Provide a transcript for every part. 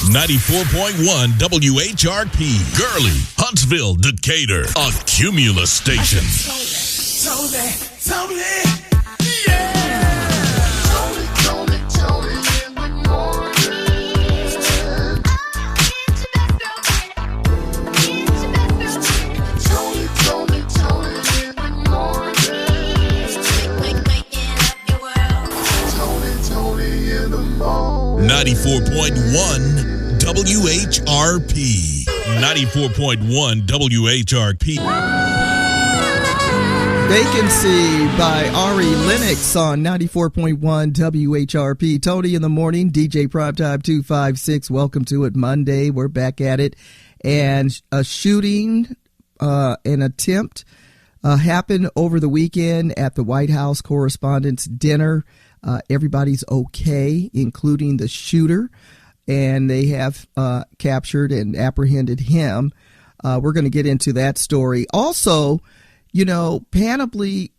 94.1 WHRP, Gurley, Huntsville, Decatur, a Cumulus station. Toni, in the morning. 94.1 WHRP. 94.1 WHRP. Vacancy by Ari Lennox on 94.1 WHRP. Toni in the morning, DJ Primetime 256. Welcome to it. Monday, we're back at it. And a shooting, an attempt happened over the weekend at the White House Correspondents' Dinner. Everybody's okay, including the shooter. And they have captured and apprehended him. We're going to get into that story. Also, you know, panoply,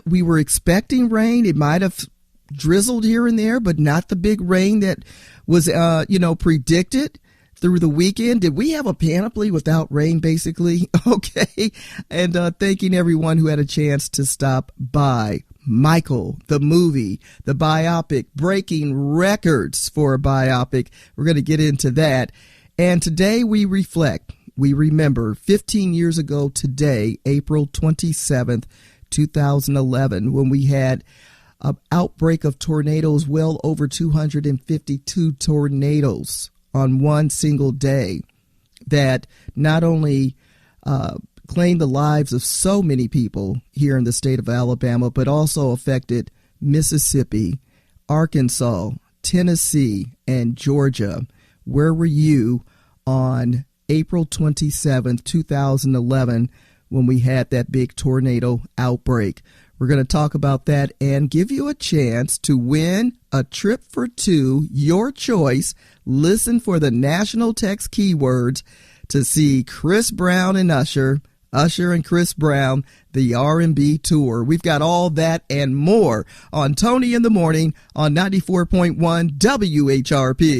we were expecting rain. It might have drizzled here and there, but not the big rain that was, predicted through the weekend. Did we have a panoply without rain, basically? Okay. And thanking everyone who had a chance to stop by. Michael, the movie, the biopic, breaking records for a biopic. We're going to get into that. And today we reflect. We remember 15 years ago today, April 27th, 2011, when we had an outbreak of tornadoes, well over 252 tornadoes on one single day that not only claimed the lives of so many people here in the state of Alabama, but also affected Mississippi, Arkansas, Tennessee, and Georgia. Where were you on April 27th, 2011, when we had that big tornado outbreak? We're going to talk about that and give you a chance to win a trip for two, your choice. Listen for the national text keywords to see Chris Brown and Usher and Chris Brown, the R&B tour. We've got all that and more on Toni in the Morning on 94.1 WHRP.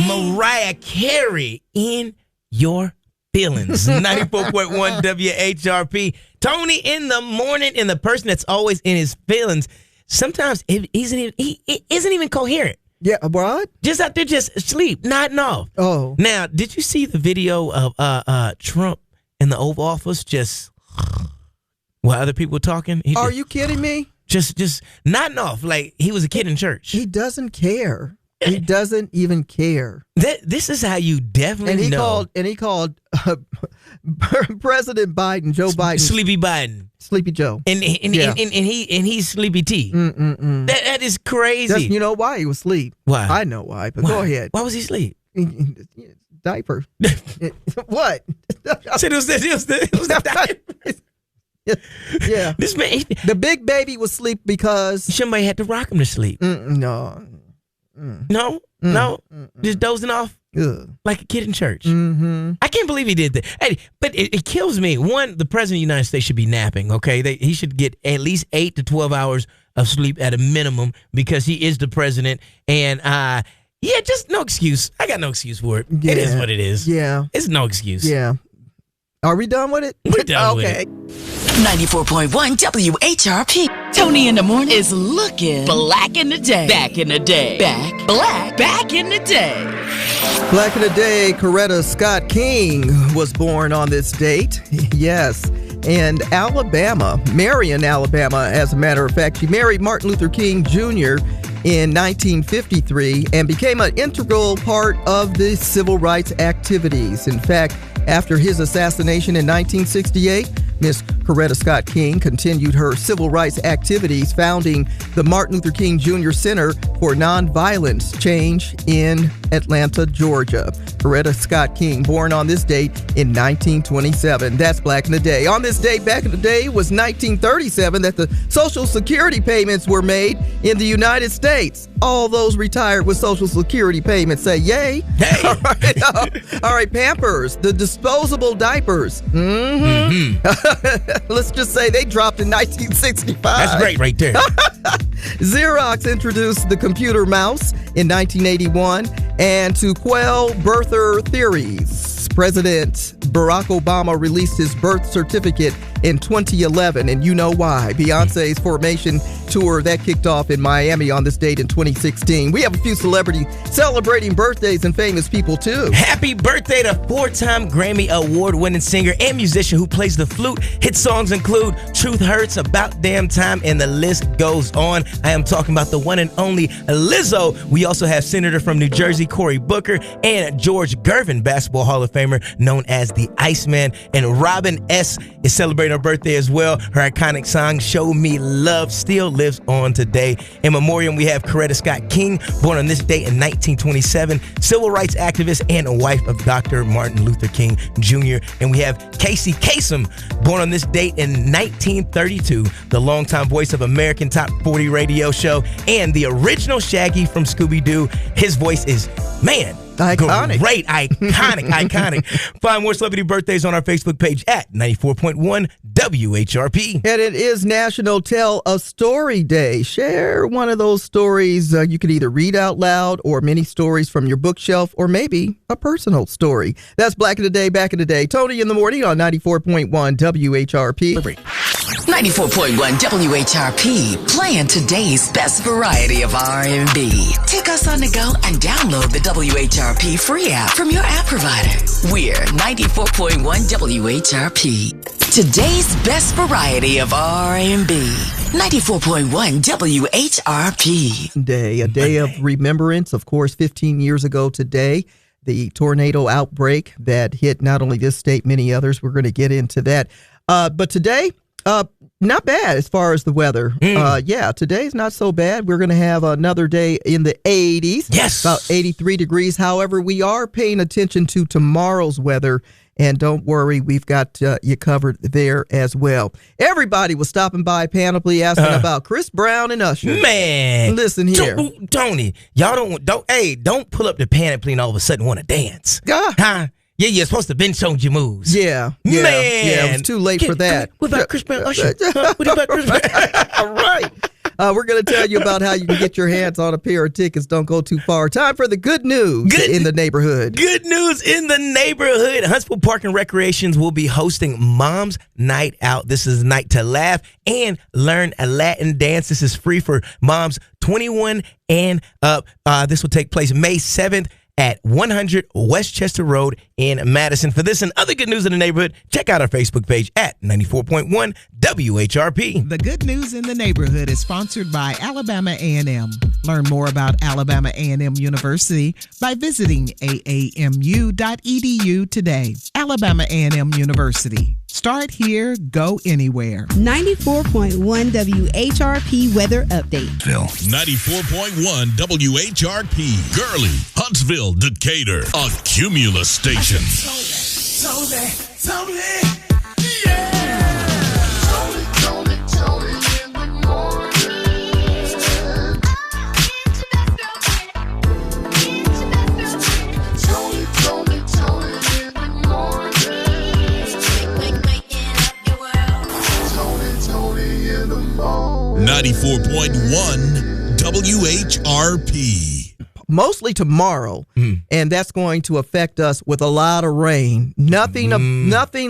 Mariah Carey in your feelings. 94.1 WHRP. Toni in the morning, and the person that's always in his feelings. Sometimes he isn't even coherent. Yeah, what? Just out there, just asleep, nodding off. Oh. Now, did you see the video of Trump in the Oval Office just while other people were talking? Are you kidding me? Just nodding off like he was a kid in church. He doesn't care. He doesn't even care. This is how you definitely know. He called President Biden, Joe Biden, Sleepy Biden, Sleepy Joe, and he's Sleepy T. That is crazy. You know why he was asleep? Why? I know why, but go ahead. Why was he asleep? Diaper. What? Said it was the diaper. Yeah. This man, the big baby was asleep because somebody had to rock him to sleep. No. No, just dozing off like a kid in church. I can't believe he did that. Hey, but it kills me. One, the president of the United States should be napping. Okay, he should get at least 8 to 12 hours of sleep at a minimum because he is the president. And just no excuse. I got no excuse for it. Yeah. It is what it is. Yeah, it's no excuse. Yeah. Are we done with it? We're done with it. 94.1 WHRP. Toni in the Morning is looking black in the day. Back in the day. Back in the day. Black in the day, Coretta Scott King was born on this date. Yes. And Marion, Alabama, as a matter of fact. She married Martin Luther King Jr. in 1953 and became an integral part of the civil rights activities. In fact, after his assassination in 1968, Miss Coretta Scott King continued her civil rights activities, founding the Martin Luther King Jr. Center for Nonviolence Change in Atlanta, Georgia. Coretta Scott King, born on this date in 1927. That's back in the day. On this date back in the day was 1937 that the Social Security payments were made in the United States. All those retired with Social Security payments say yay. Hey. All right, Pampers, the disposable diapers. Let's just say they dropped in 1965. That's great right there. Xerox introduced the computer mouse in 1981, and to quell birther theories, President Barack Obama released his birth certificate in 2011, and you know why. Beyonce's Formation tour that kicked off in Miami on this date in 2016. We have a few celebrities celebrating birthdays and famous people too. Happy birthday to 4-time Grammy Award-winning singer and musician who plays the flute. Hit songs include Truth Hurts, About Damn Time, and the list goes on. I am talking about the one and only Lizzo. We also have Senator from New Jersey, Cory Booker, and George Gervin, Basketball Hall of Famer known as the Iceman. And Robin S. is celebrating her birthday as well. Her iconic song, Show Me Love, still lives on today. In memoriam, we have Coretta Scott King, born on this date in 1927, civil rights activist and wife of Dr. Martin Luther King Jr. And we have Casey Kasem, born on this date in 1932, the longtime voice of American Top 40 radio show and the original Shaggy from Scooby-Doo. His voice is, man, iconic. Great, iconic. Find more celebrity birthdays on our Facebook page at 94.1 WHRP. And it is National Tell a Story Day. Share one of those stories you could either read out loud or many stories from your bookshelf or maybe a personal story. That's Black in the Day, Back in the Day. Tony in the Morning on 94.1 WHRP. 94.1 WHRP, playing today's best variety of R&B. Take us on the go and download the WHRP free app from your app provider. We're 94.1 WHRP. Today's best variety of R&B. 94.1 WHRP. A day of remembrance, of course, 15 years ago today. The tornado outbreak that hit not only this state, many others. We're going to get into that. But today, not bad as far as the weather. Today's not so bad. We're going to have another day in the 80s. Yes. About 83 degrees. However, we are paying attention to tomorrow's weather. And don't worry, we've got you covered there as well. Everybody was stopping by Panoply asking about Chris Brown and Usher. Man. Listen here. Tony, y'all don't pull up the Panoply and all of a sudden want to dance. Huh? Yeah, you're supposed to have been showing your moves. Yeah. Man. Yeah, it was too late for that. What about Chris Brown? Usher? What about Chris Brown? All right. We're going to tell you about how you can get your hands on a pair of tickets. Don't go too far. Time for the good news in the neighborhood. Good news in the neighborhood. Huntsville Park and Recreations will be hosting Mom's Night Out. This is a night to laugh and learn a Latin dance. This is free for moms 21 and up. This will take place May 7th. At 100 Westchester Road in Madison. For this and other good news in the neighborhood, check out our Facebook page at 94.1 WHRP. The Good News in the Neighborhood is sponsored by Alabama A&M. Learn more about Alabama A&M University by visiting aamu.edu today. Alabama A&M University. Start here, go anywhere. 94.1 WHRP Weather Update. 94.1 WHRP. Gurley, Huntsville, Decatur. A Cumulus station. Tony, yeah. Tony in the morning. Tony in the morning. 94.1 WHRP. Mostly tomorrow, and that's going to affect us with a lot of rain. Nothing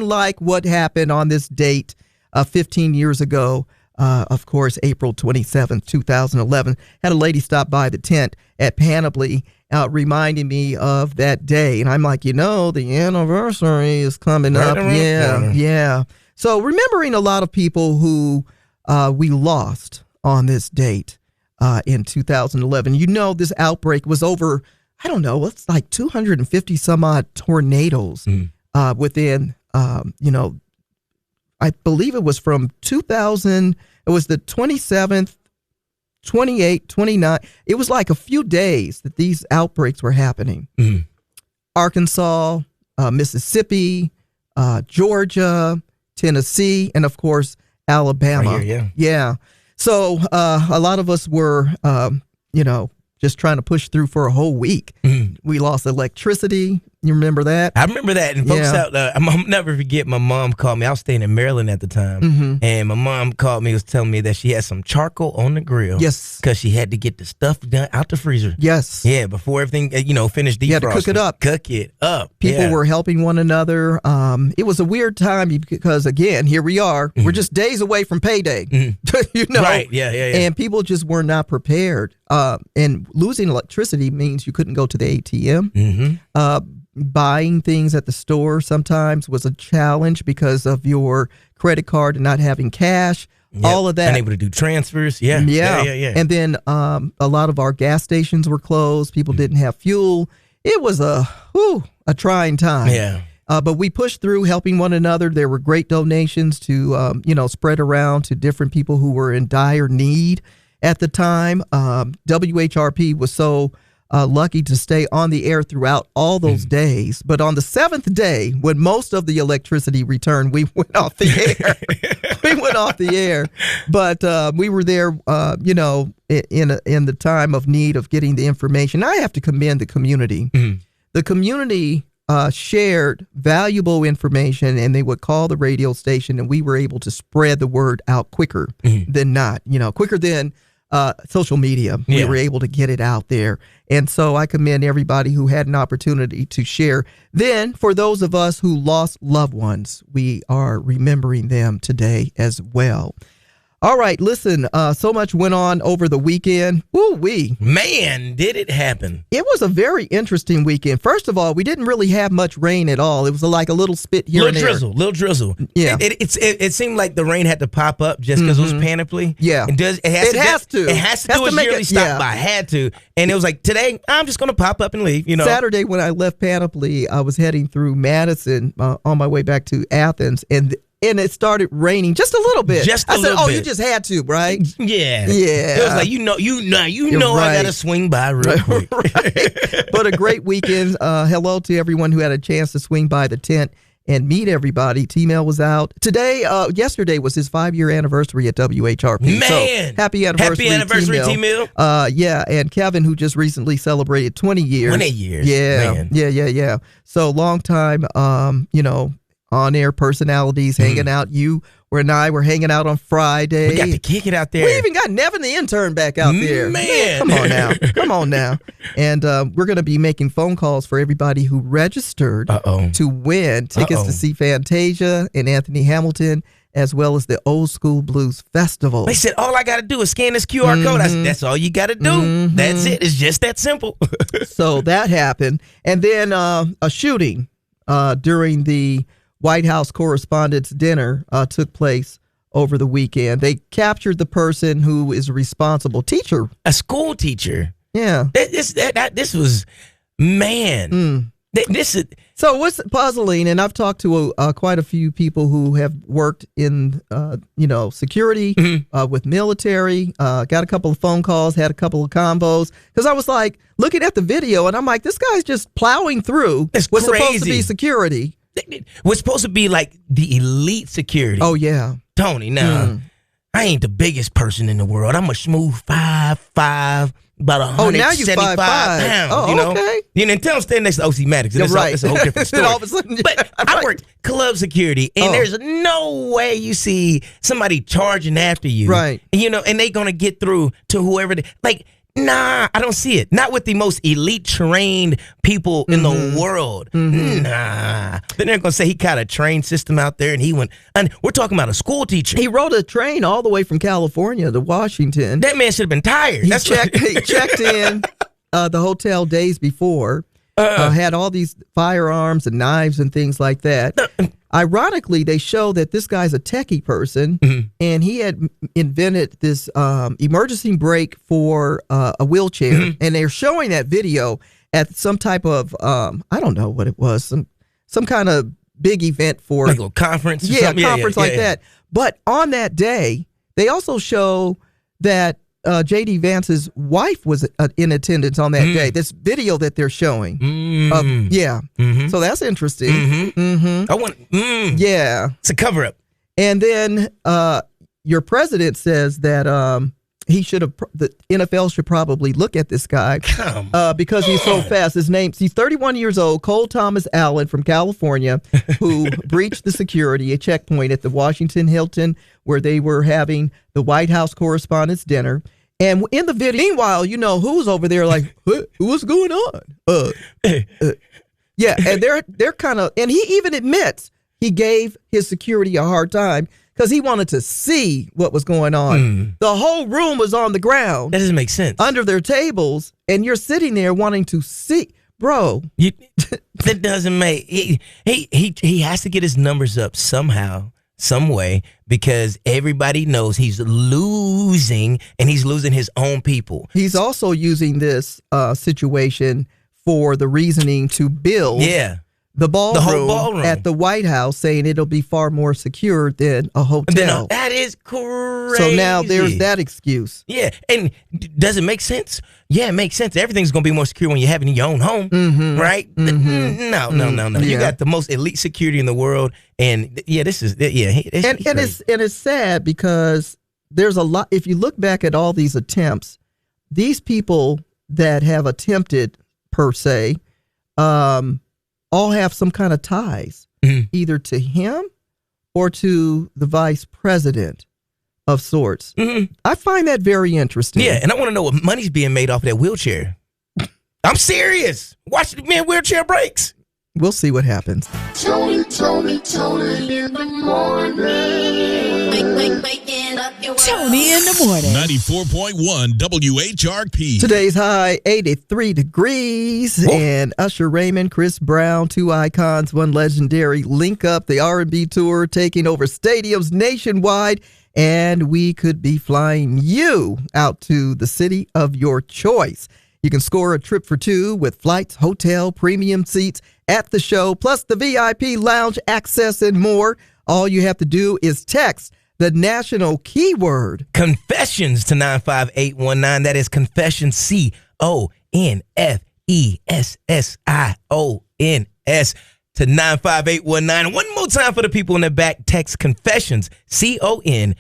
like what happened on this date 15 years ago. Of course, April 27th, 2011. Had a lady stop by the tent at Panoply, reminding me of that day. And I'm like, the anniversary is coming up. Yeah. So remembering a lot of people who we lost on this date. In 2011. This outbreak was over, it's like 250 some odd tornadoes within, I believe it was from 2000, it was the 27th 28, 29. It was like a few days that these outbreaks were happening. Arkansas, Mississippi, Georgia, Tennessee, and of course, Alabama. Right here, yeah. So a lot of us were, just trying to push through for a whole week. We lost electricity. You remember that? I remember that. And folks out there, I'll never forget, my mom called me. I was staying in Maryland at the time. And my mom called me, was telling me that she had some charcoal on the grill. Yes. Because she had to get the stuff done out the freezer. Yes. Yeah, before everything, finished defrosting. You had to cook it up. Cook it up. People were helping one another. It was a weird time because, again, here we are. We're just days away from payday. Right, yeah. And people just were not prepared. And losing electricity means you couldn't go to the ATM. Buying things at the store sometimes was a challenge because of your credit card and not having cash. Yep. All of that. Unable to do transfers. Yeah. And then a lot of our gas stations were closed. People didn't have fuel. It was a trying time. Yeah. But we pushed through, helping one another. There were great donations to, spread around to different people who were in dire need at the time. WHRP was so lucky to stay on the air throughout all those days. But on the seventh day, when most of the electricity returned, we went off the air. But we were there, in the time of need of getting the information. I have to commend the community. The community shared valuable information, and they would call the radio station, and we were able to spread the word out quicker than not, quicker than social media. We were able to get it out there. And so I commend everybody who had an opportunity to share. Then for those of us who lost loved ones, we are remembering them today as well. All right, listen, so much went on over the weekend. Woo-wee. Man, did it happen. It was a very interesting weekend. First of all, we didn't really have much rain at all. It was like a little spit here and there. Little drizzle. Yeah. It seemed like the rain had to pop up just because it was panoply. Yeah. It has to. It has to do its yearly stop by. Had to. And it was like, today, I'm just going to pop up and leave, Saturday, when I left Panoply, I was heading through Madison on my way back to Athens, and it started raining just a little bit. I said, you just had to, right? Yeah. Yeah. It was like, I got to swing by real quick. Right. But a great weekend. Hello to everyone who had a chance to swing by the tent and meet everybody. T-Mail was out. Yesterday was his 5-year anniversary at WHRP. Man. So, happy anniversary, T-Mail. And Kevin, who just recently celebrated 20 years. 20 years. Yeah. Man. Yeah. So long time, on-air personalities hanging out. You and I were hanging out on Friday. We got to kick it out there. We even got Nevin the intern back out there. Man. Come on now. And we're going to be making phone calls for everybody who registered to win tickets to see Fantasia and Anthony Hamilton, as well as the Old School Blues Festival. They said, all I got to do is scan this QR code. I said, that's all you got to do. That's it. It's just that simple. So that happened. And then a shooting during the White House Correspondents' Dinner took place over the weekend. They captured the person who is responsible. Teacher. A school teacher. Yeah. This was, man. This is. So what's puzzling, and I've talked to quite a few people who have worked in, security, with military, got a couple of phone calls, had a couple of combos, because I was like looking at the video, and I'm like, this guy's just plowing through what's supposed to be security. We're supposed to be like the elite security. Oh, yeah. Tony, now, I ain't the biggest person in the world. I'm a smooth 5'5", about 175 pounds. Oh, okay. Until I'm standing next to OC Maddox. That's a whole different story. All of a sudden, but I worked club security, and there's no way you see somebody charging after you. Right. And they going to get through to whoever nah, I don't see it. Not with the most elite trained people in the world. Nah. Then they're going to say he got a train system out there, and he went. And we're talking about a school teacher. He rode a train all the way from California to Washington. That man should have been tired. He checked in the hotel days before. Had all these firearms and knives and things like that. Ironically, they show that this guy's a techie person, and he had invented this emergency brake for a wheelchair, and they're showing that video at some type of I don't know what it was, some kind of big event for like a conference. Or conference like that. But on that day, they also show that J.D. Vance's wife was in attendance on that day. This video that they're showing. So that's interesting. I want. Yeah. It's a cover up. And then your president says that the NFL should probably look at this guy because he's so fast. He's 31 years old, Cole Thomas Allen from California, who breached the security, a checkpoint at the Washington Hilton where they were having the White House Correspondents' Dinner. And in the video, meanwhile, who's over there like, what's going on? Yeah, and they're kind of, and he even admits he gave his security a hard time because he wanted to see what was going on. The whole room was on the ground. That doesn't make sense. Under their tables, and you're sitting there wanting to see. Bro. That doesn't make... He has to get his numbers up somehow, some way, because everybody knows he's losing, and he's losing his own people. He's also using this situation for the reasoning to build... The whole ballroom at the White House, saying it'll be far more secure than a hotel. That is crazy. So now there's that excuse. Yeah, and does it make sense? Yeah, it makes sense. Everything's going to be more secure when you have it in your own home, right? No. You got the most elite security in the world, and this is it's sad because there's a lot. If you look back at all these attempts, these people that have attempted per se, all have some kind of ties, either to him or to the vice president of sorts. I find that very interesting. Yeah, and I want to know what money's being made off of that wheelchair. I'm serious. Watch the wheelchair breaks. We'll see what happens. Toni in the morning. Toni in the morning. 94.1 WHRP. Today's high 83 degrees. Whoa. And Usher Raymond, Chris Brown, two icons, one legendary, link up the R&B tour, taking over stadiums nationwide. And we could be flying you out to the city of your choice. You can score a trip for two with flights, hotel, premium seats at the show, plus the VIP lounge access and more. All you have to do is text the national keyword Confessions to 95819. That is Confessions, CONFESSIONS to 95819. One more time for the people in the back. Text Confessions, CONFESSIONS.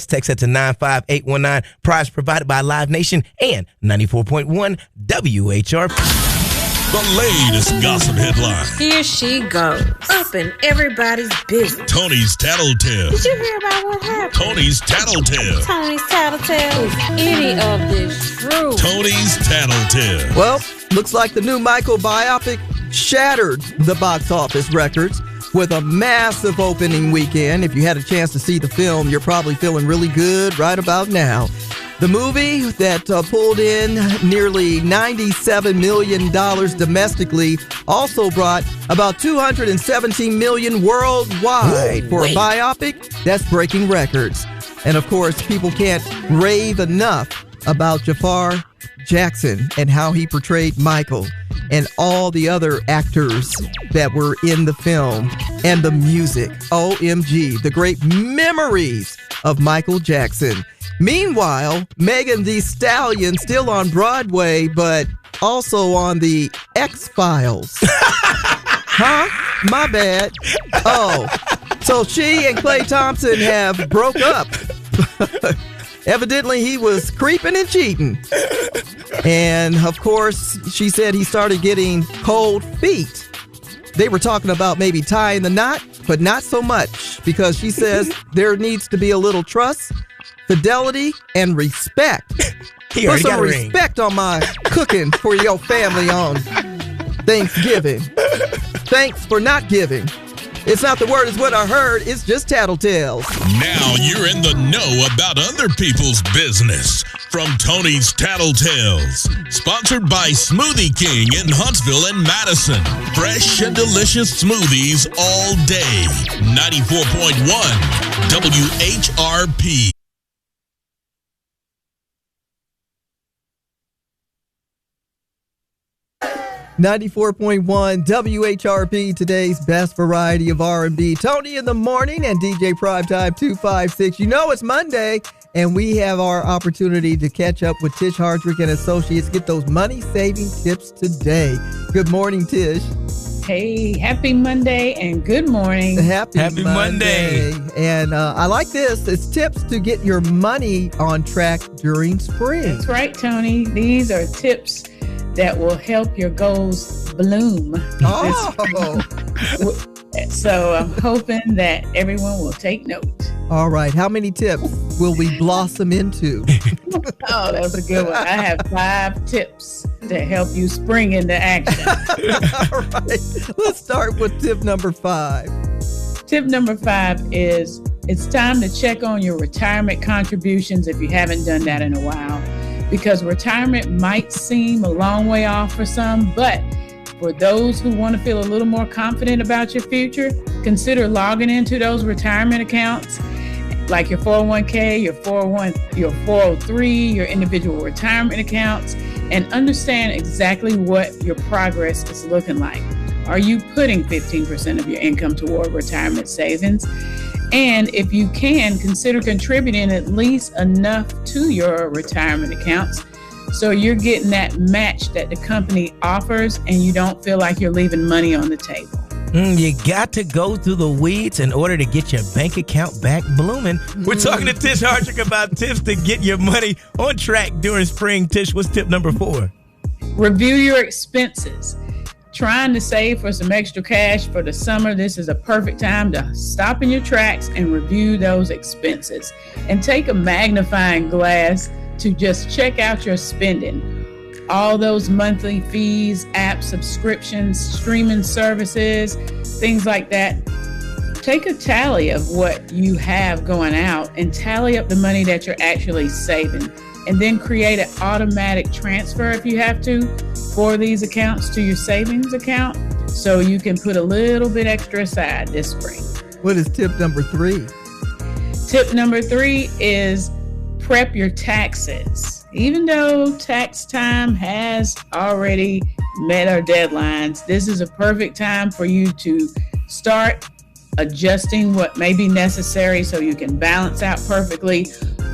Text that to 95819. Prize provided by Live Nation and 94.1 WHRP. The latest gossip headline. Here she goes, up in everybody's business. Tony's Tattletale. Did you hear about what happened? Tony's Tattletale. Tony's Tattletale. Is any of this true? Tony's Tattletale. Well, looks like the new Michael biopic shattered the box office records with a massive opening weekend. If you had a chance to see the film, you're probably feeling really good right about now. The movie that pulled in nearly $97 million domestically also brought about $217 million worldwide. For a biopic, that's breaking records. And of course, people can't rave enough about Jafar Jackson and how he portrayed Michael and all the other actors that were in the film and the music. OMG, the great memories of Michael Jackson. Meanwhile, Megan Thee Stallion still on Broadway, but also on the X-Files. Huh? My bad. Oh, so she and Klay Thompson have broke up. Evidently, he was creeping and cheating. And, of course, she said he started getting cold feet. They were talking about maybe tying the knot, but not so much, because she says there needs to be a little trust, fidelity, and respect. Put some respect on my cooking for your family on Thanksgiving. Thanks for not giving. It's not the word, it's what I heard. It's just tattletales. Now you're in the know about other people's business. From Tony's Tattletales. Sponsored by Smoothie King in Huntsville and Madison. Fresh and delicious smoothies all day. 94.1 WHRP. 94.1 WHRP, today's best variety of R&B. Toni in the Morning and DJ Primetime 256. You know it's Monday, and we have our opportunity to catch up with Tish Hardrick and Associates. Get those money-saving tips today. Good morning, Tish. Hey, happy Monday and good morning. Happy Monday. And I like this. It's tips to get your money on track during spring. That's right, Tony. These are tips that will help your goals bloom. Oh. So I'm hoping that everyone will take note. All right. How many tips will we blossom into? Oh, that's a good one. I have 5 tips to help you spring into action. All right. Let's start with tip number 5. Tip number 5 is it's time to check on your retirement contributions if you haven't done that in a while. Because retirement might seem a long way off for some, but for those who want to feel a little more confident about your future, consider logging into those retirement accounts like your 401k, your 403, your individual retirement accounts, and understand exactly what your progress is looking like. Are you putting 15% of your income toward retirement savings? And if you can, consider contributing at least enough to your retirement accounts so you're getting that match that the company offers and you don't feel like you're leaving money on the table. You got to go through the weeds in order to get your bank account back blooming. We're talking to Tish Hardrick about tips to get your money on track during spring. Tish, what's tip number 4? Review your expenses. Trying to save for some extra cash for the summer, this is a perfect time to stop in your tracks and review those expenses. And take a magnifying glass to just check out your spending. All those monthly fees, app subscriptions, streaming services, things like that. Take a tally of what you have going out and tally up the money that you're actually saving. And then create an automatic transfer if you have to for these accounts to your savings account so you can put a little bit extra aside this spring. What is tip number 3? Tip number 3 is prep your taxes. Even though tax time has already met our deadlines, this is a perfect time for you to start adjusting what may be necessary so you can balance out perfectly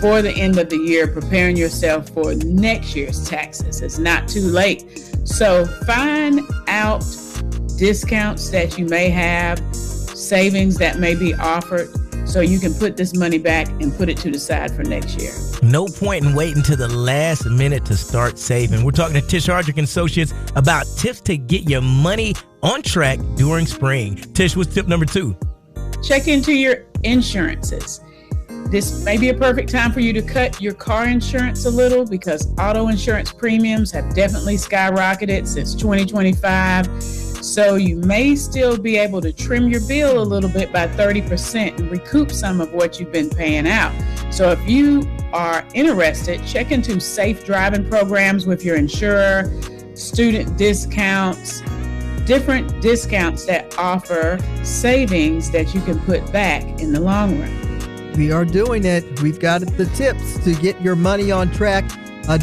for the end of the year, preparing yourself for next year's taxes. It's not too late. So find out discounts that you may have, savings that may be offered, so you can put this money back and put it to the side for next year. No point in waiting to the last minute to start saving. We're talking to Tish Hardrick and Associates about tips to get your money on track during spring. Tish, what's tip number 2? Check into your insurances. This may be a perfect time for you to cut your car insurance a little because auto insurance premiums have definitely skyrocketed since 2025. So you may still be able to trim your bill a little bit by 30% and recoup some of what you've been paying out. So if you are interested, check into safe driving programs with your insurer, student discounts, different discounts that offer savings that you can put back in the long run. We are doing it. We've got the tips to get your money on track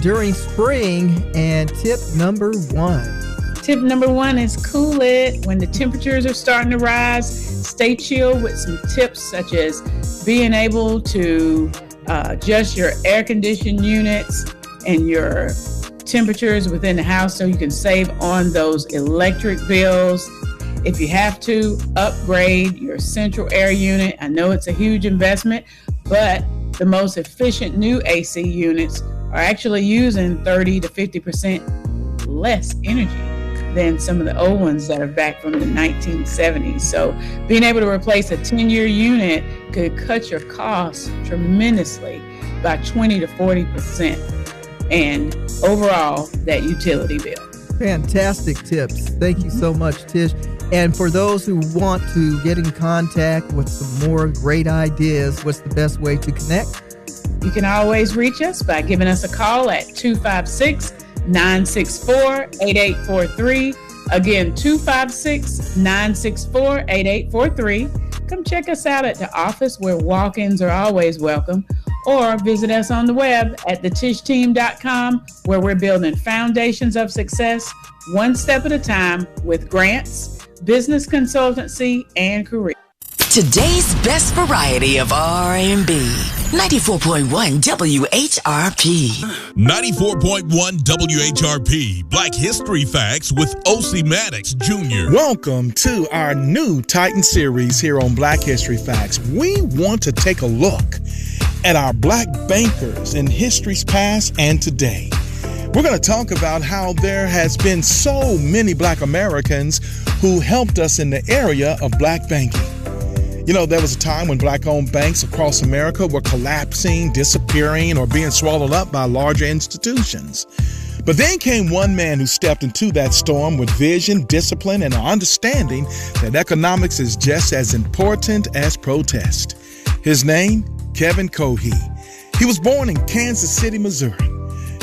during spring. And tip number 1. Tip number 1 is cool it. When the temperatures are starting to rise, stay chill with some tips such as being able to adjust your air conditioning units and your temperatures within the house so you can save on those electric bills. If you have to, upgrade your central air unit. I know it's a huge investment, but the most efficient new AC units are actually using 30 to 50% less energy than some of the old ones that are back from the 1970s. So being able to replace a 10-year unit could cut your costs tremendously by 20 to 40%. And overall, that utility bill. Fantastic tips. Thank you so much, Tish. And for those who want to get in contact with some more great ideas, what's the best way to connect? You can always reach us by giving us a call at 256-964-8843. Again, 256-964-8843. Come check us out at the office where walk-ins are always welcome. or visit us on the web at thetishteam.com, where we're building foundations of success one step at a time with grants, business consultancy, and career. Today's best variety of R&B. 94.1 WHRP. 94.1 WHRP. Black History Facts with O.C. Maddox Jr. Welcome to our new Titan series here on Black History Facts. We want to take a look at our black bankers in history's past and today. We're going to talk about how there has been so many black Americans who helped us in the area of black banking. You know, there was a time when black-owned banks across America were collapsing, disappearing, or being swallowed up by larger institutions. But then came one man who stepped into that storm with vision, discipline, and an understanding that economics is just as important as protest. His name, Kevin Cohee. He was born in Kansas City, Missouri.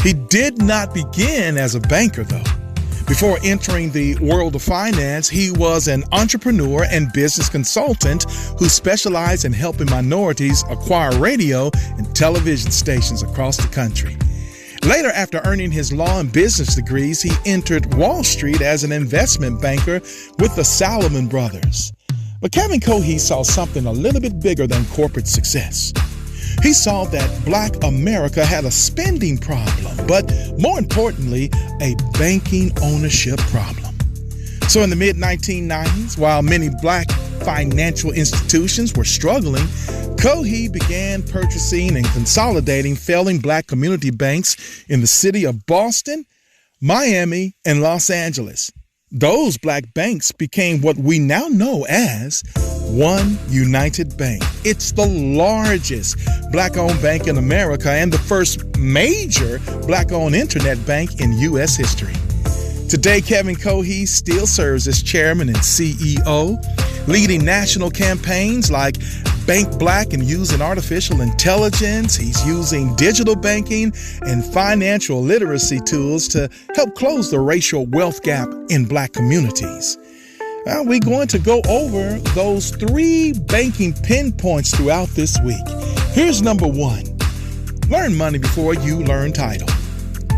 He did not begin as a banker, though. Before entering the world of finance, he was an entrepreneur and business consultant who specialized in helping minorities acquire radio and television stations across the country. Later, after earning his law and business degrees, he entered Wall Street as an investment banker with the Salomon Brothers. But Kevin Cohee saw something a little bit bigger than corporate success. He saw that black America had a spending problem, but more importantly, a banking ownership problem. So in the mid-1990s, while many black financial institutions were struggling, Cohee began purchasing and consolidating failing black community banks in the city of Boston, Miami, and Los Angeles. Those black banks became what we now know as One United Bank. It's the largest black-owned bank in America and the first major black-owned internet bank in U.S. history. Today, Kevin Cohee still serves as chairman and CEO, leading national campaigns like Bank Black and using artificial intelligence. He's using digital banking and financial literacy tools to help close the racial wealth gap in black communities. We're going to go over those 3 banking pinpoints throughout this week. Here's number 1. Learn money before you learn title.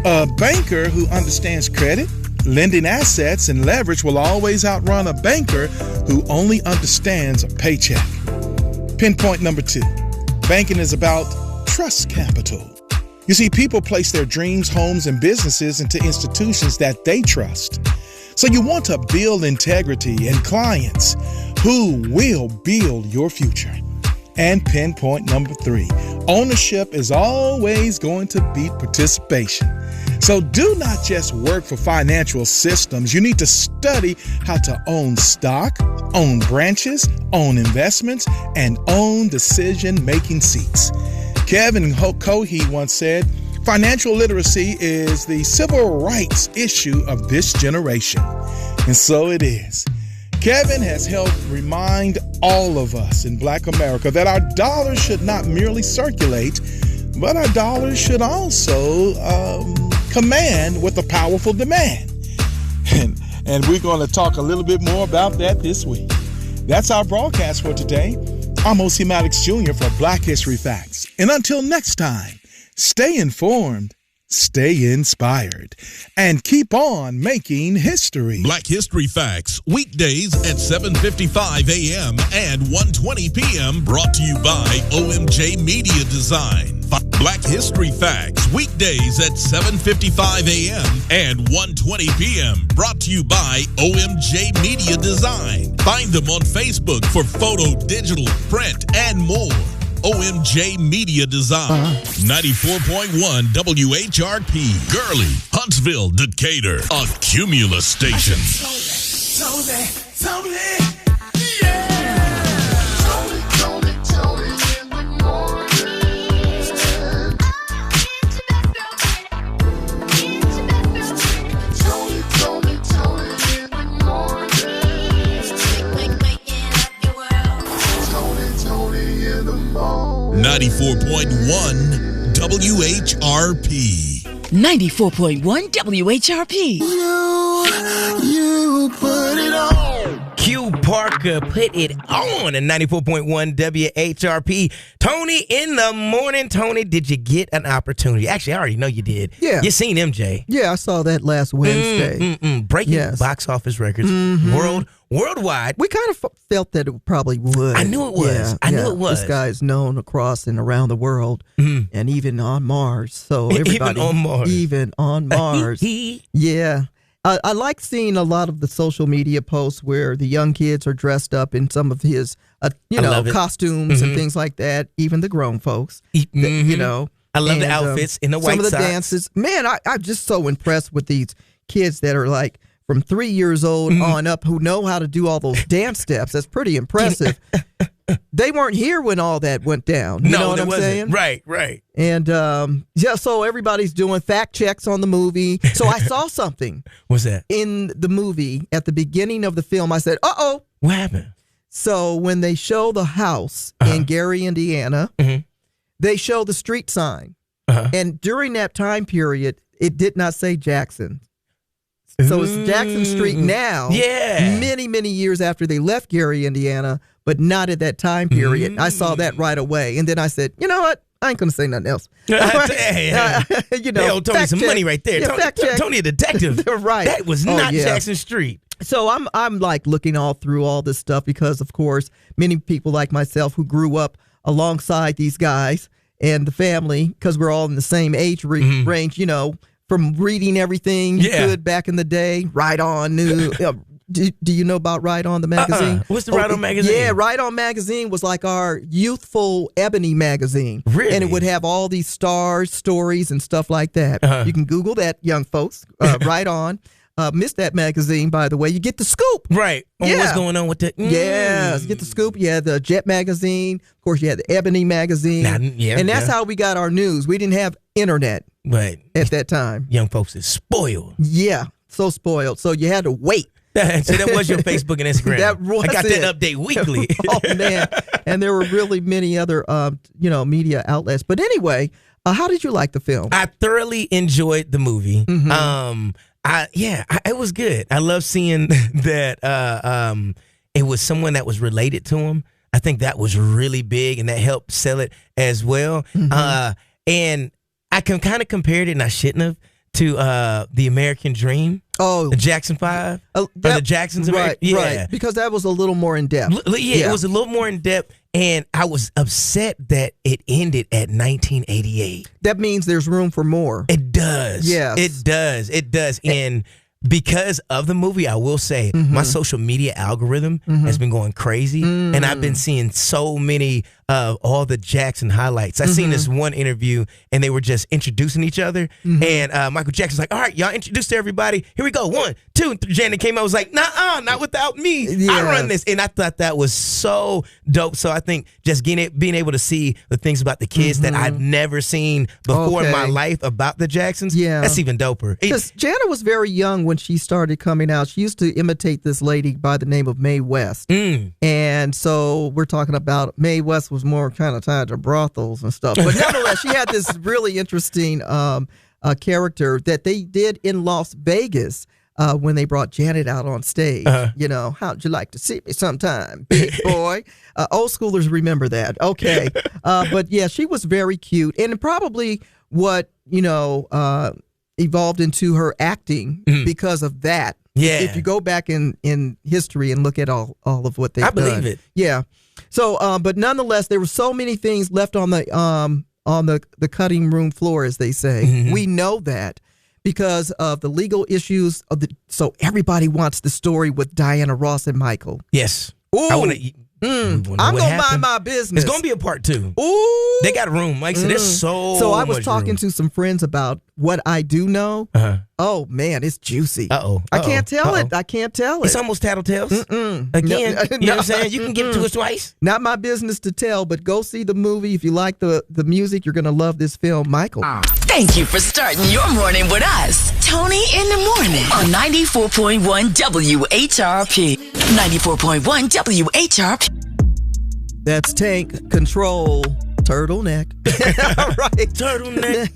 A banker who understands credit, lending assets, and leverage will always outrun a banker who only understands a paycheck. Pinpoint number 2. Banking is about trust capital. You see, people place their dreams, homes, and businesses into institutions that they trust. So you want to build integrity and clients who will build your future. And pinpoint number 3. Ownership is always going to beat participation. So do not just work for financial systems. You need to study how to own stock, own branches, own investments, and own decision-making seats. Kevin Cohee once said, "Financial literacy is the civil rights issue of this generation." And so it is. Kevin has helped remind all of us in Black America that our dollars should not merely circulate, but our dollars should also command with a powerful demand. And we're going to talk a little bit more about that this week. That's our broadcast for today. I'm O.C. Maddox Jr. for Black History Facts. And until next time, stay informed, stay inspired, and keep on making history. Black History Facts, weekdays at 7:55 a.m. and 1:20 p.m. brought to you by OMJ Media Design. Black History Facts, weekdays at 7:55 a.m. and 1:20 p.m. brought to you by OMJ Media Design. Find them on Facebook for photo, digital, print, and more. OMJ Media Design. 94.1 WHRP, Gurley, Huntsville, Decatur, a Cumulus station. Tony, yeah! Tony in the morning. Tony in the morning. Tony in the morning. 94.1 WHRP. 94.1 WHRP. You put it on. Q Parker put it on at 94.1 WHRP. Toni in the morning. Toni, did you get an opportunity? Actually, I already know you did. Yeah. You seen MJ. Yeah, I saw that last Wednesday. Breaking box office records worldwide. We kind of felt that it probably would. I knew it was. Yeah, I knew it was. This guy is known across and around the world, and even on Mars. So everybody, even on Mars. Yeah. I like seeing a lot of the social media posts where the young kids are dressed up in some of his, costumes and things like that. Even the grown folks, I love the outfits in the white some of the socks. dances. Man, I'm just so impressed with these kids that are like from 3 years old on up who know how to do all those dance steps. That's pretty impressive. They weren't here when all that went down. You know what I'm saying? Right. And so everybody's doing fact checks on the movie. So I saw something. What's that? In the movie, at the beginning of the film, I said, uh-oh. What happened? So when they show the house in Gary, Indiana, they show the street sign. And during that time period, it did not say Jackson. So it's Jackson Street now, many, many years after they left Gary, Indiana, but not at that time period. I saw that right away. And then I said, you know what? I ain't going to say nothing else. They owe Tony some money right there. Yeah, Tony a detective. Right. That was not Jackson Street. So I'm like looking all through all this stuff because, of course, many people like myself who grew up alongside these guys and the family, because we're all in the same age range, from reading everything you could back in the day. Right On knew. Do you know about Right On, the magazine? What's the Right On magazine? Yeah, Right On magazine was like our youthful ebony magazine. Really? And it would have all these stars, stories, and stuff like that. You can Google that, young folks. Right On. Missed that magazine, by the way. You get the scoop. Right. What's going on with the... Yes, get the scoop. You had the Jet magazine. Of course, you had the Ebony magazine. And that's how we got our news. We didn't have internet at that time. Young folks is spoiled. Yeah, so spoiled. So you had to wait. So that was your Facebook and Instagram. I got that update weekly. Oh, man. And there were really many other, media outlets. But anyway, how did you like the film? I thoroughly enjoyed the movie. It was good. I love seeing that it was someone that was related to him. I think that was really big, and that helped sell it as well. And I can kind of compare it, and I shouldn't have, to the American Dream. Oh, the Jackson 5, or the Jacksons. Right, because that was a little more in depth. It was a little more in depth, and I was upset that it ended at 1988. That means there's room for more. It does. Yes. It does. And because of the movie, I will say my social media algorithm has been going crazy, and I've been seeing so many of all the Jackson highlights. I seen this one interview, and they were just introducing each other, and Michael Jackson's like, all right, y'all introduce to everybody. Here we go. 1, 2, 3. Janet came out, was like, nah, not without me. Yes. I run this. And I thought that was so dope. So I think just being able to see the things about the kids that I've never seen before in my life about the Jacksons, that's even doper. Because Janet was very young when she started coming out. She used to imitate this lady by the name of Mae West. And so we're talking about Mae West was more kind of tied to brothels and stuff. But nonetheless, she had this really interesting character that they did in Las Vegas when they brought Janet out on stage. How'd you like to see me sometime, big boy? Old schoolers remember that. Okay. But yeah, she was very cute. And probably what, evolved into her acting because of that. Yeah. If you go back in history and look at all of what they've done. I believe it. Yeah. So, but nonetheless, there were so many things left on the cutting room floor, as they say. We know that because of the legal issues so everybody wants the story with Diana Ross and Michael. Yes. Ooh. I'm going to mind my business. It's going to be a part 2. Ooh. They got room. Like I said, there's So I was talking to some friends about what I do know. Oh, man, it's juicy. I can't tell it. I can't tell it. It's almost Tattletales. Again, you know what I'm saying? You can give it to us twice. Not my business to tell, but go see the movie. If you like the music, you're going to love this film, Michael. Thank you for starting your morning with us. Toni in the Morning on 94.1 WHRP. 94.1 WHRP. That's Tank Control. Turtleneck. All right. Turtleneck.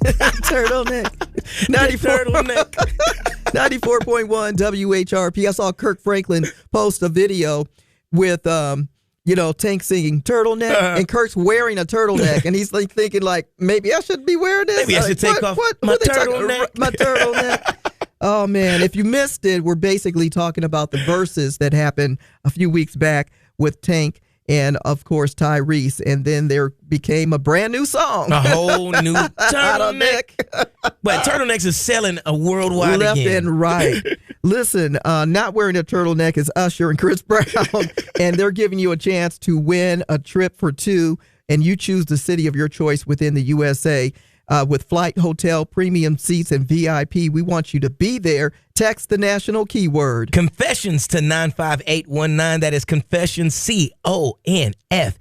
Turtleneck. 94. Turtleneck. 94.1 WHRP. I saw Kirk Franklin post a video with, Tank singing turtleneck, and Kirk's wearing a turtleneck, and he's like thinking like, maybe I shouldn't be wearing this. Maybe I should take off my turtleneck. My turtleneck. Oh, man. If you missed it, we're basically talking about the verses that happened a few weeks back with Tank and, of course, Tyrese. And then there became a brand new song. A whole new turtleneck. But turtlenecks is selling worldwide left again. and right. Listen, not wearing a turtleneck is Usher and Chris Brown. And they're giving you a chance to win a trip for two. And you choose the city of your choice within the USA. With flight, hotel, premium seats, and VIP. We want you to be there. Text the national keyword Confessions to 95819. That is Confessions, CONFESSIONS.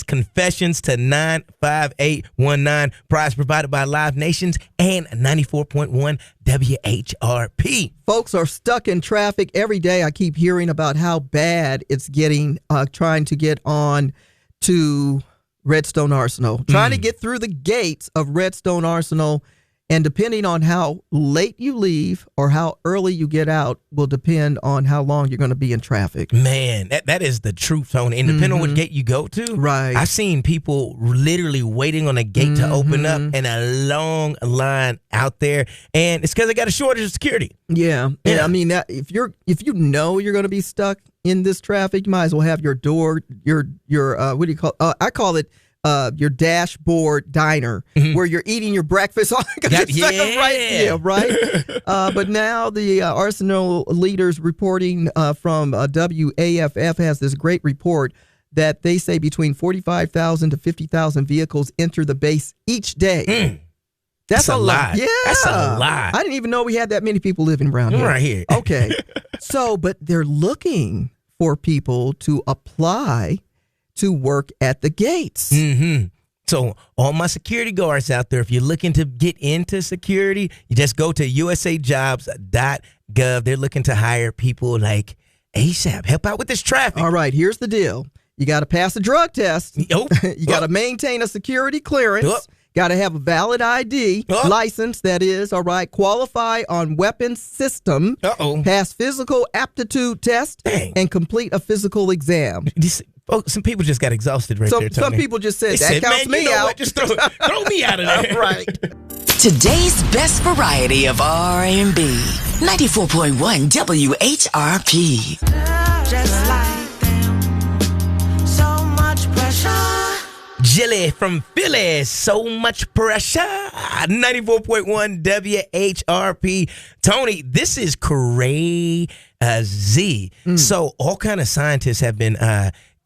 Confessions to 95819. Prize provided by Live Nations and 94.1 WHRP. Folks are stuck in traffic every day. I keep hearing about how bad it's getting trying to get on to Redstone Arsenal, trying to get through the gates of Redstone Arsenal, and depending on how late you leave or how early you get out will depend on how long you're going to be in traffic. Man, that is the truth, Tony. And depending on what gate you go to, right? I've seen people literally waiting on a gate to open up and a long line out there, and it's because they got a shortage of security. Yeah. And I mean, that if you know you're going to be stuck in this traffic, you might as well have your door, your what do you call? I call it your dashboard diner, where you're eating your breakfast on. Right. But now the Arsenal leaders reporting from WAFF has this great report that they say between 45,000 to 50,000 vehicles enter the base each day. That's a lot. Yeah. That's a lot. I didn't even know we had that many people living around here. Right here. Okay. So, but they're looking for people to apply to work at the gates. So all my security guards out there, if you're looking to get into security, you just go to usajobs.gov. They're looking to hire people like ASAP. Help out with this traffic. All right, here's the deal. You got to pass a drug test. You got to maintain a security clearance. Got to have a valid ID license, that is, all right. Qualify on weapons system. Pass physical aptitude test. And complete a physical exam. Some people just got exhausted there, Tony. Some people just said, that counts me out. What? Just throw me out of there. Right. Today's best variety of R&B. 94.1 WHRP. Just like them. So much pressure. Jilly from Philly, so much pressure. 94.1 WHRP. Tony, this is crazy. So all kind of scientists have been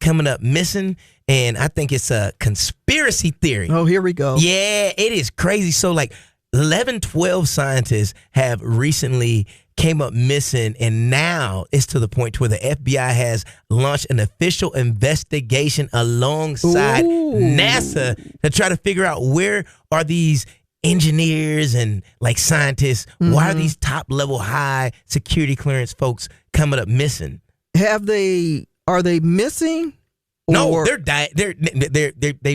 coming up missing, and I think it's a conspiracy theory. Oh, here we go. Yeah, it is crazy. So like 12 scientists have recently came up missing, and now it's to the point where the FBI has launched an official investigation alongside NASA to try to figure out where are these engineers and like scientists, why are these top level high security clearance folks coming up missing? Are they missing? No, they're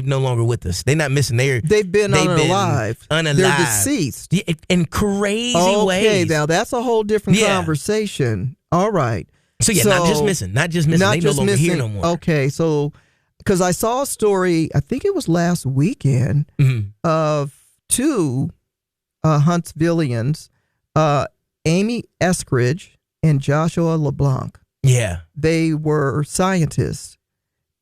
no longer with us. They're not missing. They've been unalived. They're deceased. In crazy ways. Okay, now that's a whole different conversation. All right. So not just missing. They no longer here no more. Okay, so because I saw a story, I think it was last weekend, of two Huntsvillians, Amy Eskridge and Joshua LeBlanc. Yeah. They were scientists.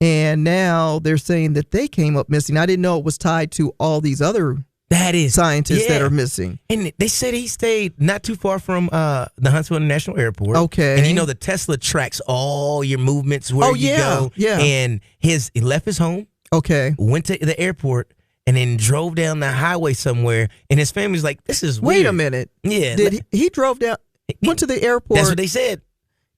And now they're saying that they came up missing. I didn't know it was tied to all these other scientists that are missing. And they said he stayed not too far from the Huntsville International Airport. Okay. And the Tesla tracks all your movements where you go. Yeah. And he left his home. Okay. Went to the airport and then drove down the highway somewhere. And his family's like, this is weird. Wait a minute. Yeah. He drove down, went to the airport. That's what they said.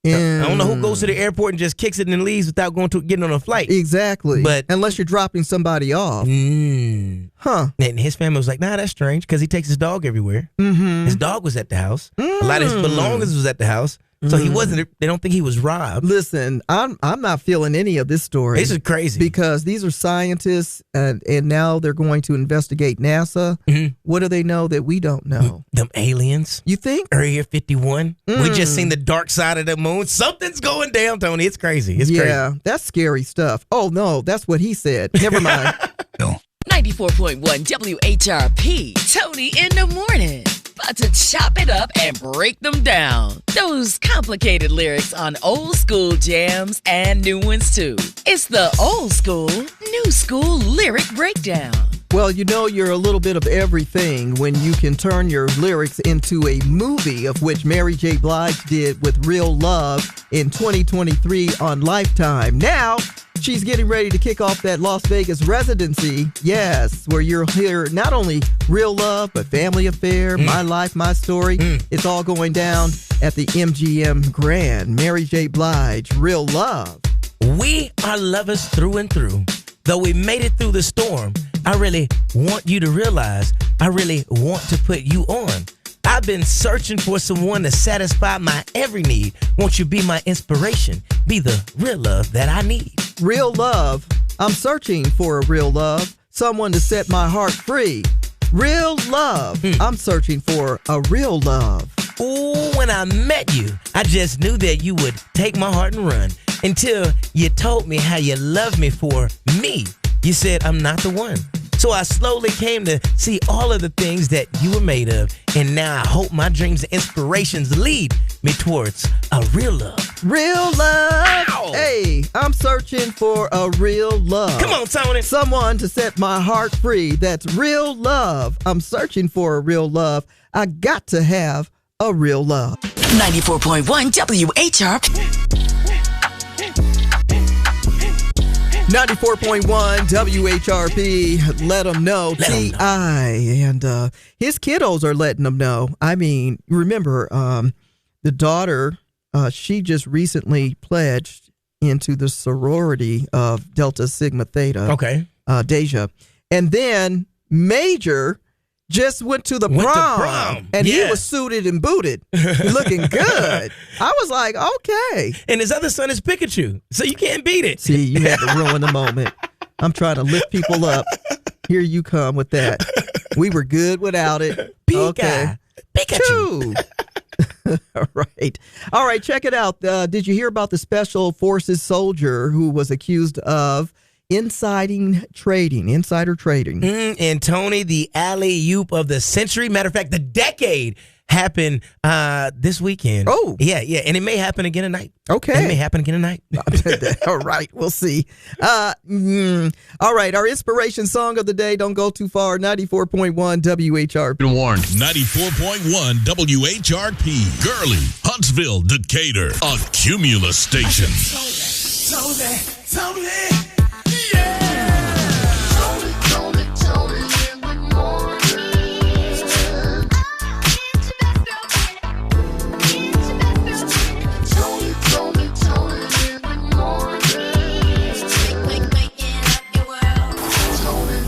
I don't know who goes to the airport and just kicks it and then leaves without getting on a flight. Exactly. But unless you're dropping somebody off. Huh. And his family was like, nah, that's strange, because he takes his dog everywhere. His dog was at the house. A lot of his belongings was at the house. So he wasn't. They don't think he was robbed. Listen, I'm not feeling any of this story. This is crazy because these are scientists, and now they're going to investigate NASA. What do they know that we don't know? Them aliens. You think? Area 51. We just seen the dark side of the moon. Something's going down, Tony. It's crazy. It's crazy. Yeah, that's scary stuff. Oh no, that's what he said. Never mind. 94.1 WHRP. Toni in the morning. About to chop it up and break them down. Those complicated lyrics on old school jams and new ones too. It's the old school, new school lyric breakdown. Well, you know you're a little bit of everything when you can turn your lyrics into a movie, of which Mary J. Blige did with Real Love in 2023 on Lifetime. Now, she's getting ready to kick off that Las Vegas residency, yes, where you'll hear not only Real Love, but Family Affair, My Life, My Story. It's all going down at the MGM Grand. Mary J. Blige, Real Love. We are lovers through and through. Though we made it through the storm, I really want you to realize I really want to put you on. I've been searching for someone to satisfy my every need. Won't you be my inspiration? Be the real love that I need. Real love. I'm searching for a real love. Someone to set my heart free. Real love. I'm searching for a real love. Ooh, when I met you, I just knew that you would take my heart and run. Until you told me how you love me for me. You said I'm not the one. So I slowly came to see all of the things that you were made of. And now I hope my dreams and inspirations lead me towards a real love. Real love. Ow. Hey, I'm searching for a real love. Come on, Tony. Someone to set my heart free. That's real love. I'm searching for a real love. I got to have a real love. 94.1 WHRP. 94.1 WHRP, let them know. T.I. and his kiddos are letting them know. I mean, remember, the daughter, she just recently pledged into the sorority of Delta Sigma Theta. Okay. Deja. And then Major just went to the prom. And he was suited and booted, looking good. I was like, okay. And his other son is Pikachu, so you can't beat it. See, you had to ruin the moment. I'm trying to lift people up. Here you come with that. We were good without it. Okay. Pikachu. All right, check it out. Did you hear about the Special Forces soldier who was accused of insider trading? And Tony, the alley-oop of the century. Matter of fact, the decade happened this weekend. Oh. Yeah. And it may happen again tonight. Okay. It may happen again tonight. All right, we'll see. All right, our inspiration song of the day, don't go too far, 94.1 WHRP. Been warned. 94.1 WHRP. Gurley, Huntsville, Decatur. A Cumulus station. Tony, in the morning.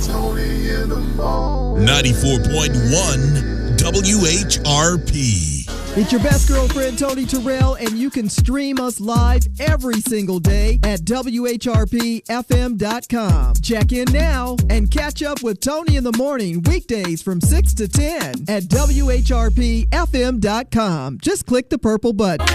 Tony in the morning. 94.1 WHRP. It's your best girlfriend, Tony Terrell, and you can stream us live every single day at WHRPFM.com. Check in now and catch up with Tony in the Morning weekdays from 6 to 10 at WHRPFM.com. Just click the purple button.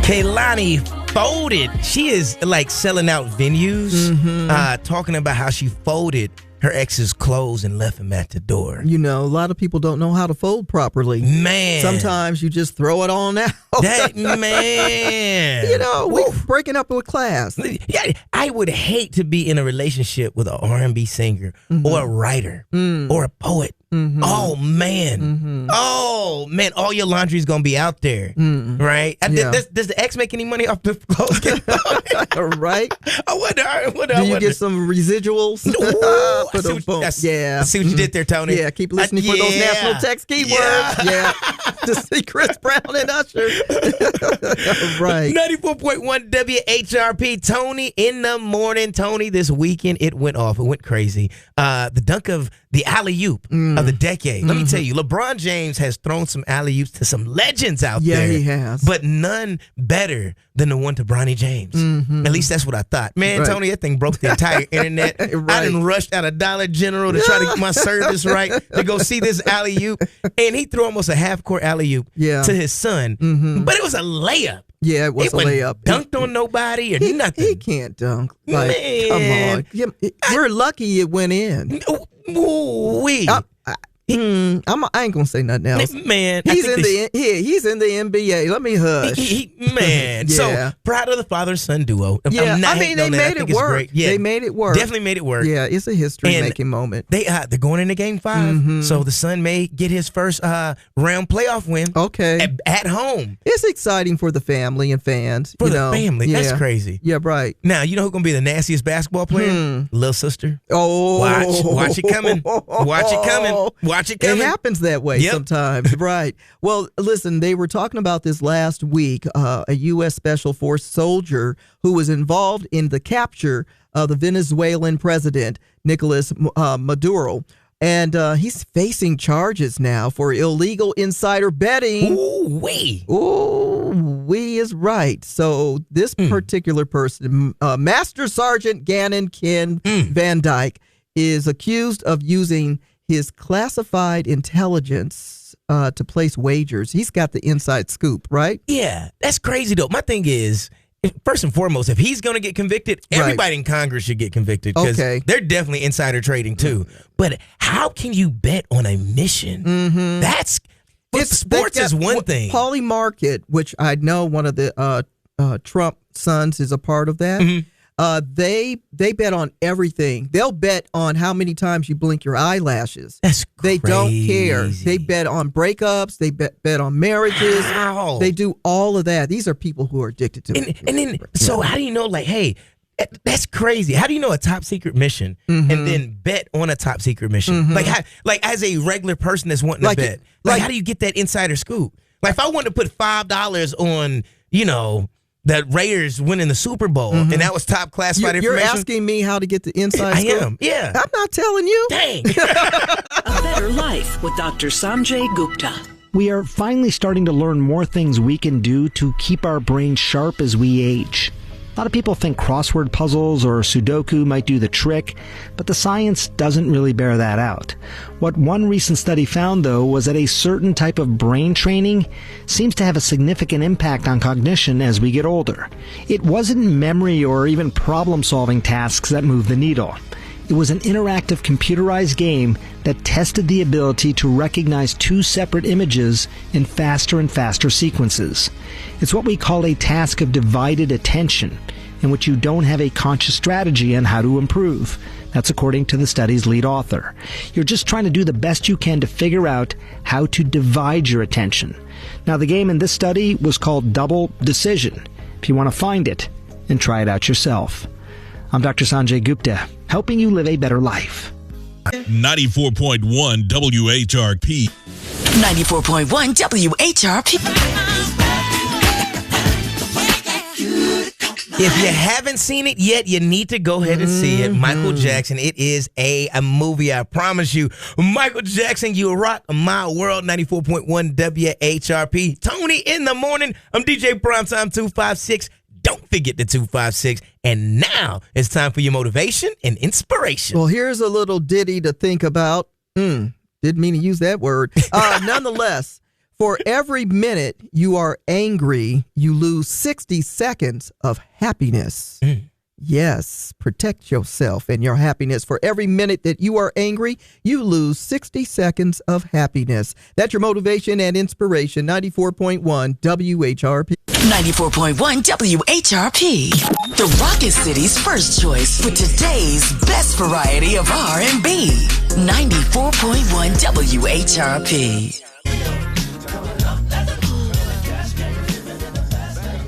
Kehlani folded. She is like selling out venues, talking about how she folded her ex's clothes and left him at the door. You know, a lot of people don't know how to fold properly. Man. Sometimes you just throw it on out. That man. You know, we're breaking up with class. Yeah, I would hate to be in a relationship with an R&B singer or a writer or a poet. Oh, man. Oh, man. All your laundry's going to be out there. Right? Does the ex make any money off the clothes? Right? I wonder. Do you get some residuals? Ooh, I see what you did there, Tony. Yeah, keep listening for those national text keywords. Yeah. To see Chris Brown and Usher. Right. 94.1 WHRP. Tony in the Morning. Tony, this weekend, it went off. It went crazy. The dunk of the alley-oop of the decade. Let me tell you, LeBron James has thrown some alley-oops to some legends out there. Yeah, he has. But none better than the one to Bronny James. At least that's what I thought. Man, Tony, that thing broke the entire internet. I done rushed out of Dollar General to try to get my service right to go see this alley-oop. And he threw almost a half-court alley-oop to his son. But it was a layup. Yeah, it was a layup. Dunked on nobody or nothing. He can't dunk. Like, Man. come on. We're lucky it went in. Ooh-wee. I ain't gonna say nothing else. Man, he's in the NBA. Let me hush. Man, so proud of the father-son duo. Yeah, they made it work. Yeah, they made it work. Definitely made it work. Yeah, it's a history-making moment. They're going into Game 5, so the son may get his first round playoff win. Okay, at home. It's exciting for the family and fans. For the family, that's crazy. Yeah, right. Now you know who's gonna be the nastiest basketball player? Little sister. Oh, watch it coming. Watch it coming. Watch it coming. It happens that way sometimes, right? Well, listen, they were talking about this last week. A U.S. Special Force soldier who was involved in the capture of the Venezuelan president, Nicolas Maduro. And he's facing charges now for illegal insider betting. Ooh-wee. Ooh-wee is right. So this particular person, Master Sergeant Gannon Ken Van Dyke, is accused of using his classified intelligence to place wagers. He's got the inside scoop, right? Yeah, that's crazy, though. My thing is, first and foremost, if he's going to get convicted, everybody in Congress should get convicted because they're definitely insider trading, too. But how can you bet on a mission? Sports is one thing. Paulie Market, which I know one of the Trump sons is a part of that. They bet on everything. They'll bet on how many times you blink your eyelashes. That's crazy. They don't care. They bet on breakups. They bet on marriages. How? They do all of that. These are people who are addicted to it. And then, so how do you know, like, hey, that's crazy. How do you know a top secret mission and then bet on a top secret mission? Like as a regular person that's wanting to bet, how do you get that insider scoop? Like, if I wanted to put $5 on, that Raiders winning the Super Bowl, and that was top classified information. You're asking me how to get the inside scoop? I am, yeah. I'm not telling you. Dang. A Better Life with Dr. Sanjay Gupta. We are finally starting to learn more things we can do to keep our brains sharp as we age. A lot of people think crossword puzzles or Sudoku might do the trick, but the science doesn't really bear that out. What one recent study found, though, was that a certain type of brain training seems to have a significant impact on cognition as we get older. It wasn't memory or even problem-solving tasks that moved the needle. It was an interactive computerized game that tested the ability to recognize two separate images in faster and faster sequences. It's what we call a task of divided attention, in which you don't have a conscious strategy on how to improve. That's according to the study's lead author. You're just trying to do the best you can to figure out how to divide your attention. Now, the game in this study was called Double Decision. If you want to find it and try it out yourself. I'm Dr. Sanjay Gupta, helping you live a better life. 94.1 WHRP. 94.1 WHRP. If you haven't seen it yet, you need to go ahead and see it. Michael Jackson. It is a movie, I promise you. Michael Jackson, you rock my world. 94.1 WHRP. Toni in the morning. I'm DJ Primetime 256. Don't forget the 256. And now it's time for your motivation and inspiration. Well, here's a little ditty to think about. Didn't mean to use that word. Nonetheless, for every minute you are angry, you lose 60 seconds of happiness. Yes, protect yourself and your happiness. For every minute that you are angry, you lose 60 seconds of happiness. That's your motivation and inspiration. 94.1 WHRP. 94.1 WHRP. The Rocket City's first choice for today's best variety of R&B. 94.1 WHRP.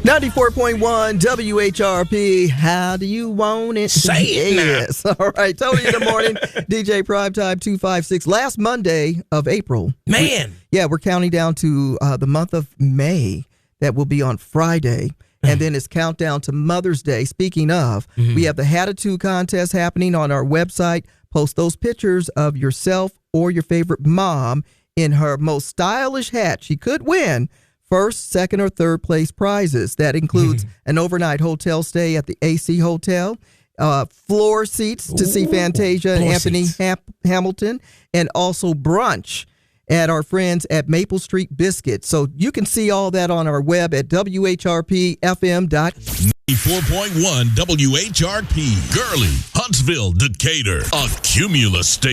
94.1 WHRP. How do you want it? Say it now. Yes. All right. Toni in the morning. DJ Primetime 256. Last Monday of April. Man. We're counting down to the month of May. That will be on Friday. And then it's countdown to Mother's Day. Speaking of, we have the Hatitude contest happening on our website, Post those pictures of yourself or your favorite mom in her most stylish hat. She could win first, second, or third place prizes. That includes an overnight hotel stay at the AC Hotel, floor seats to see Fantasia and Anthony Hamilton, and also brunch at our friends at Maple Street Biscuit. So you can see all that on our web at WHRPFM.com. 94.1 WHRP, Gurley, Huntsville, Decatur, a Cumulus station.